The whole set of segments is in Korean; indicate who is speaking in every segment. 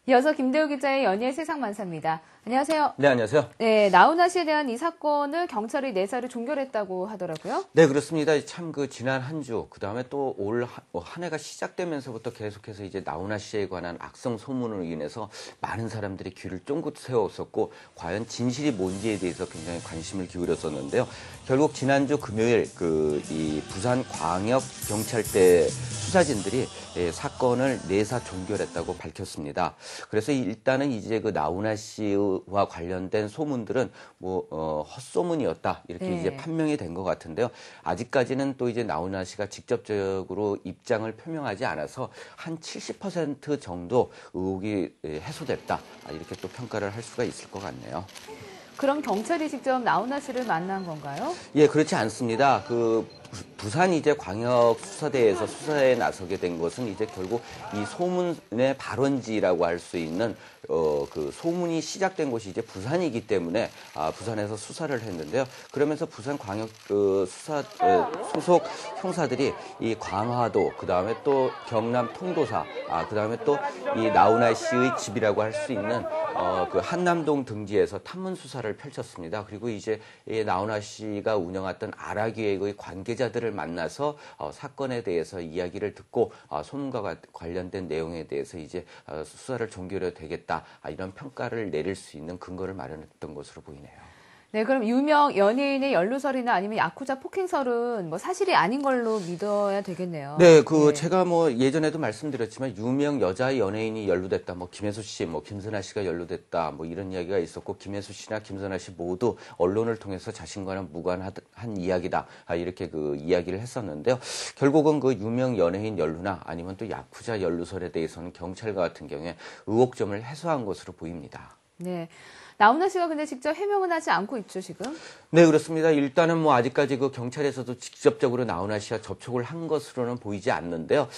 Speaker 1: 이어서 김대우 기자의 연예 세상만사입니다. 안녕하세요.
Speaker 2: 네, 안녕하세요.
Speaker 1: 네, 나훈아 씨에 대한 이 사건을 경찰이 내사를 종결했다고 하더라고요.
Speaker 2: 네, 그렇습니다. 참 지난 한 주, 그 다음에 또 올 한 해가 시작되면서부터 계속해서 이제 나훈아 씨에 관한 악성 소문으로 인해서 많은 사람들이 귀를 쫑긋 세웠었고, 과연 진실이 뭔지에 대해서 굉장히 관심을 기울였었는데요. 결국 지난주 금요일 이 부산광역경찰대 수사진들이 사건을 내사 종결했다고 밝혔습니다. 그래서 일단은 이제 그 나훈아 씨와 관련된 소문들은 헛소문이었다 이렇게 이제 판명이 된 것 같은데요. 아직까지는 또 이제 나훈아 씨가 직접적으로 입장을 표명하지 않아서 한 70% 정도 의혹이 해소됐다 이렇게 또 평가를 할 수가 있을 것 같네요.
Speaker 1: 그럼 경찰이 직접 나훈아 씨를 만난 건가요?
Speaker 2: 예, 그렇지 않습니다. 부산 이제 광역수사대에서 수사에 나서게 된 것은 이제 결국 이 소문의 발원지라고 할 수 있는 그 소문이 시작된 곳이 이제 부산이기 때문에 부산에서 수사를 했는데요. 그러면서 부산 광역 수사 소속 형사들이 이 광화도 그다음에 또 경남 통도사 그다음에 또 이 나훈아 씨의 집이라고 할 수 있는 그 한남동 등지에서 탐문 수사를 펼쳤습니다. 그리고 이제 이 나훈아 씨가 운영했던 아라기획의 관계자들을 만나서 사건에 대해서 이야기를 듣고 소문과 관련된 내용에 대해서 이제 수사를 종결해야 되겠다 이런 평가를 내릴 수 있는 근거를 마련했던 것으로 보이네요.
Speaker 1: 네, 그럼 유명 연예인의 연루설이나 아니면 야쿠자 폭행설은 뭐 사실이 아닌 걸로 믿어야 되겠네요.
Speaker 2: 네, 제가 예전에도 말씀드렸지만 유명 여자 연예인이 연루됐다, 김혜수 씨, 김선아 씨가 연루됐다, 이런 이야기가 있었고 김혜수 씨나 김선아 씨 모두 언론을 통해서 자신과는 무관한 이야기다 이렇게 이야기를 했었는데요. 결국은 유명 연예인 연루나 아니면 또 야쿠자 연루설에 대해서는 경찰과 같은 경우에 의혹점을 해소한 것으로 보입니다.
Speaker 1: 네. 나훈아 씨가 근데 직접 해명은 하지 않고 있죠, 지금?
Speaker 2: 네, 그렇습니다. 일단은 아직까지 경찰에서도 직접적으로 나훈아 씨와 접촉을 한 것으로는 보이지 않는데요.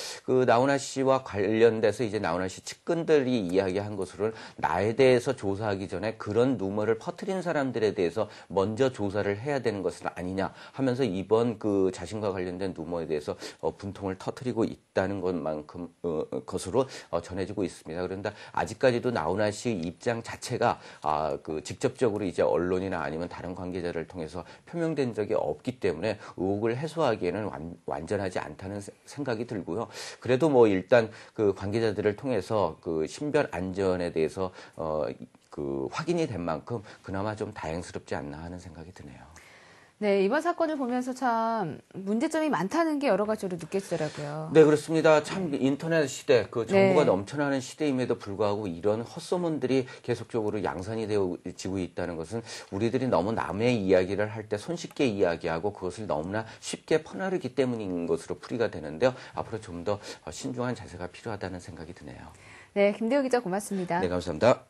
Speaker 2: 나훈아 씨와 관련돼서 이제 나훈아 씨 측근들이 이야기한 것으로는 나에 대해서 조사하기 전에 그런 루머를 퍼뜨린 사람들에 대해서 먼저 조사를 해야 되는 것은 아니냐 하면서 이번 자신과 관련된 루머에 대해서 분통을 터뜨리고 있다는 것으로 전해지고 있습니다. 그런데 아직까지도 나훈아 씨의 입장 자체가 직접적으로 이제 언론이나 아니면 다른 관계자를 통해서 표명된 적이 없기 때문에 의혹을 해소하기에는 완전하지 않다는 생각이 들고요. 그래도 일단 관계자들을 통해서 신변 안전에 대해서 확인이 된 만큼 그나마 좀 다행스럽지 않나 하는 생각이 드네요.
Speaker 1: 네, 이번 사건을 보면서 참 문제점이 많다는 게 여러 가지로 느껴지더라고요.
Speaker 2: 네, 그렇습니다. 참 인터넷 시대, 정보가
Speaker 1: 네.
Speaker 2: 넘쳐나는 시대임에도 불구하고 이런 헛소문들이 계속적으로 양산이 되어지고 있다는 것은 우리들이 너무 남의 이야기를 할 때 손쉽게 이야기하고 그것을 너무나 쉽게 퍼나르기 때문인 것으로 풀이가 되는데요. 앞으로 좀 더 신중한 자세가 필요하다는 생각이 드네요.
Speaker 1: 네, 김대우 기자 고맙습니다.
Speaker 2: 네, 감사합니다.